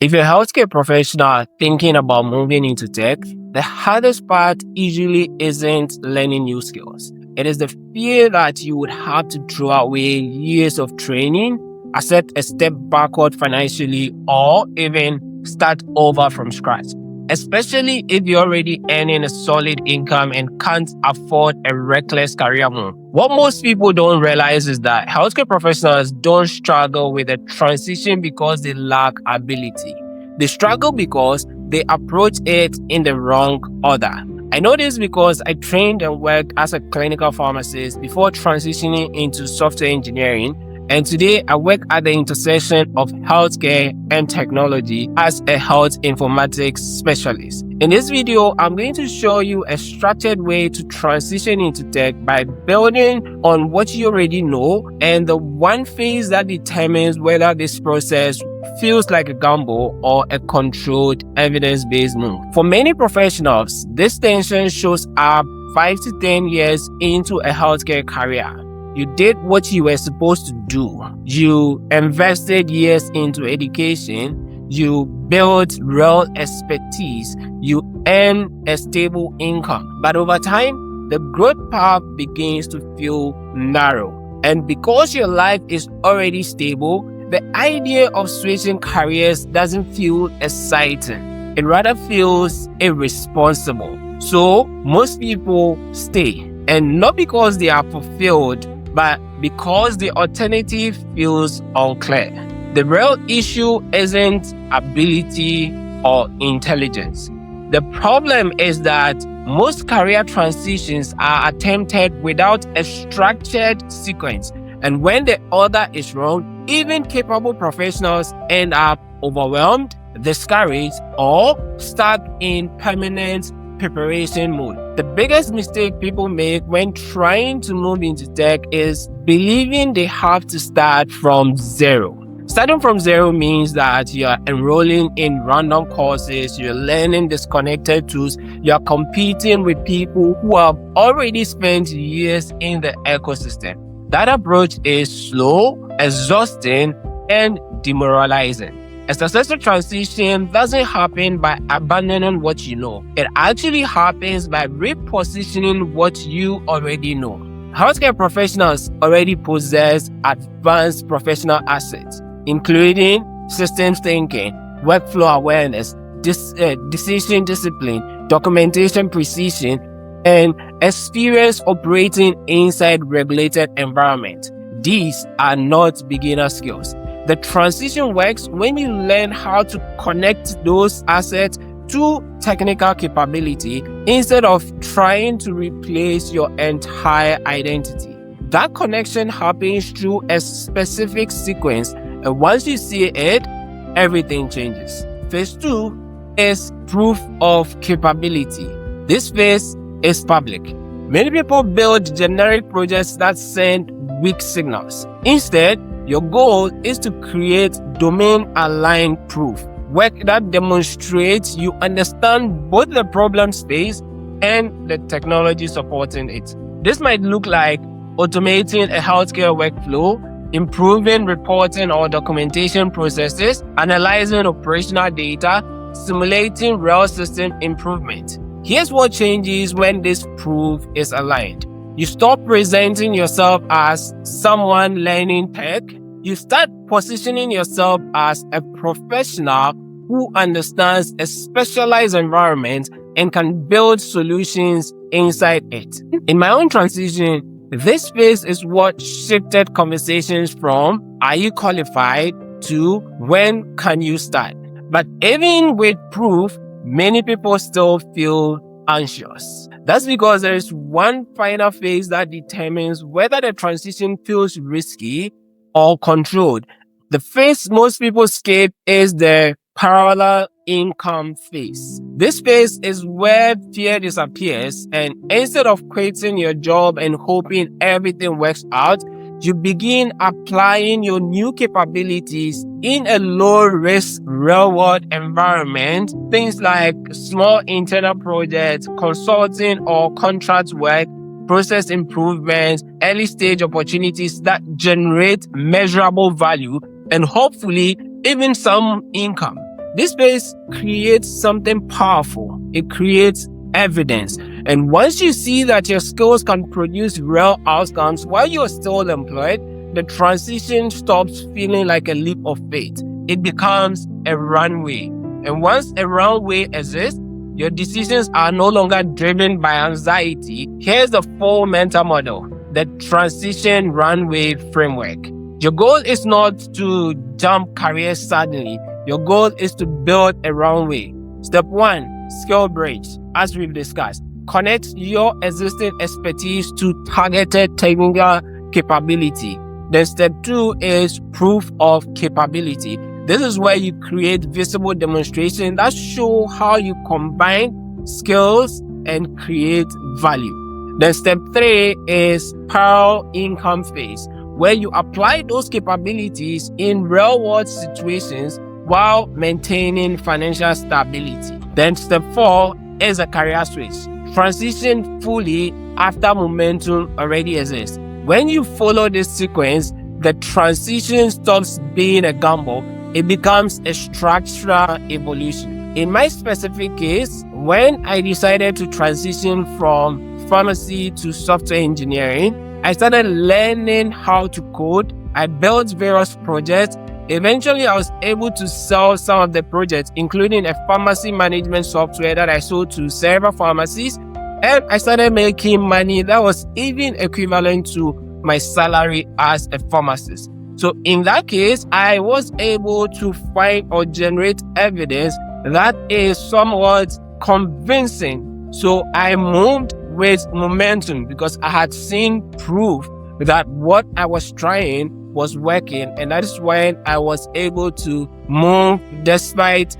If you're a healthcare professional thinking about moving into tech, the hardest part usually isn't learning new skills. It is the fear that you would have to throw away years of training, accept a step backward financially, or even start over from scratch. Especially if you're already earning a solid income and can't afford a reckless career move. What most people don't realize is that healthcare professionals don't struggle with a transition because they lack ability. They struggle because they approach it in the wrong order. I know this because I trained and worked as a clinical pharmacist before transitioning into software engineering, and today I work at the intersection of healthcare and technology as a health informatics specialist. In this video, I'm going to show you a structured way to transition into tech by building on what you already know and the one phase that determines whether this process feels like a gamble or a controlled, evidence-based move. For many professionals, this tension shows up 5 to 10 years into a healthcare career. You did what you were supposed to do. You invested years into education. You built real expertise. You earn a stable income. But over time, the growth path begins to feel narrow. And because your life is already stable, the idea of switching careers doesn't feel exciting. It rather feels irresponsible. So most people stay. And not because they are fulfilled, but because the alternative feels unclear. The real issue isn't ability or intelligence. The problem is that most career transitions are attempted without a structured sequence. And when the order is wrong, even capable professionals end up overwhelmed, discouraged, or stuck in permanent preparation mode. The biggest mistake people make when trying to move into tech is believing they have to start from zero. Starting from zero means that you are enrolling in random courses, you're learning disconnected tools, you're competing with people who have already spent years in the ecosystem. That approach is slow, exhausting, and demoralizing. A successful transition doesn't happen by abandoning what you know. It actually happens by repositioning what you already know. Healthcare professionals already possess advanced professional assets, including systems thinking, workflow awareness, decision discipline, documentation precision, and experience operating inside regulated environments. These are not beginner skills. The transition works when you learn how to connect those assets to technical capability instead of trying to replace your entire identity. That connection happens through a specific sequence, and once you see it, everything changes. Phase 2 is proof of capability. This phase is public. Many people build generic projects that send weak signals. Instead, your goal is to create domain-aligned proof, work that demonstrates you understand both the problem space and the technology supporting it. This might look like automating a healthcare workflow, improving reporting or documentation processes, analyzing operational data, simulating real system improvement. Here's what changes when this proof is aligned. You stop presenting yourself as someone learning tech. You start positioning yourself as a professional who understands a specialized environment and can build solutions inside it. In my own transition, this phase is what shifted conversations from "are you qualified" to "when can you start?" But even with proof, many people still feel anxious. That's because there is one final phase that determines whether the transition feels risky or controlled. The phase most people skip is the parallel income phase. This phase is where fear disappears, and instead of quitting your job and hoping everything works out, you begin applying your new capabilities in a low-risk, real-world environment. Things like small internal projects, consulting or contract work, process improvements, early-stage opportunities that generate measurable value and hopefully even some income. This space creates something powerful. It creates evidence. And once you see that your skills can produce real outcomes while you're still employed, the transition stops feeling like a leap of faith. It becomes a runway. And once a runway exists, your decisions are no longer driven by anxiety. Here's the full mental model, the transition runway framework. Your goal is not to jump careers suddenly. Your goal is to build a runway. Step 1, skill bridge. As we've discussed, connect your existing expertise to targeted technical capability. Then step 2 is proof of capability. This is where you create visible demonstration that show how you combine skills and create value. Then step 3 is parallel income phase, where you apply those capabilities in real-world situations while maintaining financial stability. Then step 4 is a career switch. Transition fully after momentum already exists. When you follow this sequence, the transition stops being a gamble. It becomes a structural evolution. In my specific case, when I decided to transition from pharmacy to software engineering, I started learning how to code. I built various projects. Eventually, I was able to sell some of the projects, including a pharmacy management software that I sold to several pharmacies. And I started making money that was even equivalent to my salary as a pharmacist. So in that case, I was able to find or generate evidence that is somewhat convincing. So I moved with momentum because I had seen proof that what I was trying was working, and that is when I was able to move despite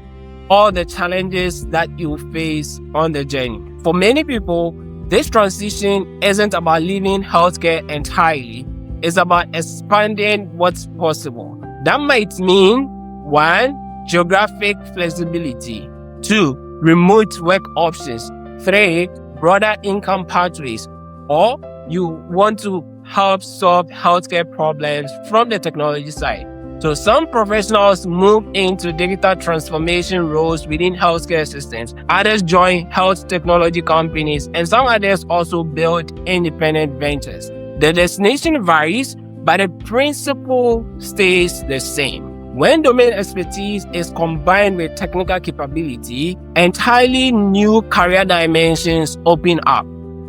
all the challenges that you face on the journey. For many people, this transition isn't about leaving healthcare entirely. It's about expanding what's possible. That might mean 1, geographic flexibility, 2, remote work options, 3, broader income pathways, or you want to help solve healthcare problems from the technology side. So some professionals move into digital transformation roles within healthcare systems. Others join health technology companies, and some others also build independent ventures. The destination varies, but the principle stays the same. When domain expertise is combined with technical capability, entirely new career dimensions open up.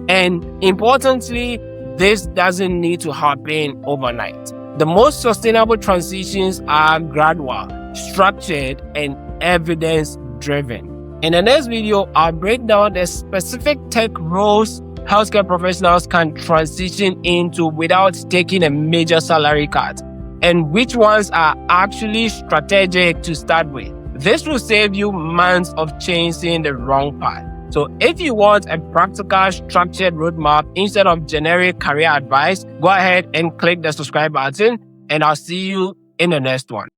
And importantly, this doesn't need to happen overnight. The most sustainable transitions are gradual, structured, and evidence-driven. In the next video, I'll break down the specific tech roles healthcare professionals can transition into without taking a major salary cut, and which ones are actually strategic to start with. This will save you months of chasing the wrong path. So if you want a practical, structured roadmap instead of generic career advice, go ahead and click the subscribe button, and I'll see you in the next one.